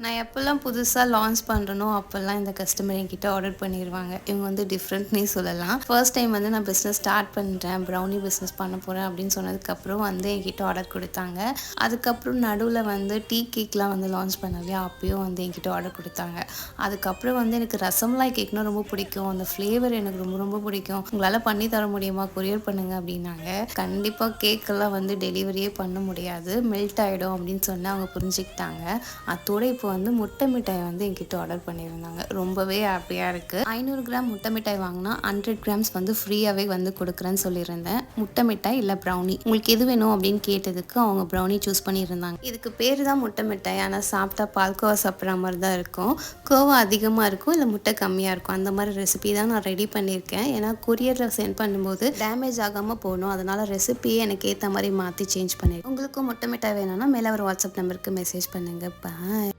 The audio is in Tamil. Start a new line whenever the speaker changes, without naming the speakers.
நான் எப்போல்லாம் புதுசா லான்ச் பண்றேனோ, அப்போல்லாம் இந்த கஸ்டமர் என்கிட்ட ஆர்டர் பண்ணிருவாங்க. இவங்க வந்து டிஃப்ரெண்ட்னே சொல்லலாம். ஃபர்ஸ்ட் டைம் வந்து நான் பிஸ்னஸ் ஸ்டார்ட் பண்றேன், ப்ரௌனி பிஸ்னஸ் பண்ண போறேன் அப்படின்னு சொன்னதுக்கப்புறம் வந்து என்கிட்ட ஆர்டர் குடுத்தாங்க. அதுக்கப்புறம் நடுவுல வந்து டீ கேக்லாம் வந்து லான்ச் பண்ணேன் இல்லையா? அப்பயும் வந்து என்கிட்ட ஆர்டர் குடுத்தாங்க. அதுக்கப்புறம் வந்து எனக்கு ரசமலாய் கேக்னா ரொம்ப பிடிக்கும். அந்த ஃப்ளேவர் எனக்கு ரொம்ப ரொம்ப பிடிக்கும். உங்களால பண்ணி தர முடியுமா? கொரியர் பண்ணுங்க அப்படின்னாங்க. கண்டிப்பா கேக்கெல்லாம் வந்து டெலிவரியே பண்ண முடியாது. மெல்ட் ஆயிடும் அப்படின்னு சொன்னா அவங்க புரிஞ்சுக்கிட்டாங்க. அத்தோட இப்போ வந்து முட்டை மிட்டாய் வந்து என்கிட்ட ஆர்டர் பண்ணியிருந்தாங்க. ரொம்பவே ஹாப்பியா இருக்கு. 500 கிராம் முட்டை மிட்டாய் வாங்குனா 100 கிராம்ஸ் வந்து ஃப்ரீயாவே வந்து குடுக்குறேன்னு சொல்லியிருந்தேன். முட்டை மிட்டாய் இல்ல ப்ரௌனி. உங்களுக்கு எது வேணும் அப்படின்னு கேட்டதுக்கு அவங்க ப்ரௌனி சூஸ் பண்ணியிருந்தாங்க. இதுக்கு பேரு தான் முட்டை மிட்டாய். ஆனா சாப்பிட்டா பால்கோவா சாப்பிட்ற மாரி தான் இருக்கும். கோவா அதிகமா இருக்கும், இல்ல முட்டை கம்மியா இருக்கும். அந்த மாரி ரெசிபி தான் நான் ரெடி பண்ணியிருக்கேன். ஏன்னா கொரியர்ல சென்ட் பண்ணும்போது டேமேஜ் ஆகாம போகணும். அதனால ரெசிபியே எனக்கு ஏத்த மாரி மாத்தி சேஞ்ச் பண்ணிருக்கேன். உங்களுக்கும் முட்டை மிட்டாய் வேணும்னா மேல ஒரு வாட்ஸ்அப் நம்பருக்கு மெசேஜ் பண்ணுங்க. பாய்.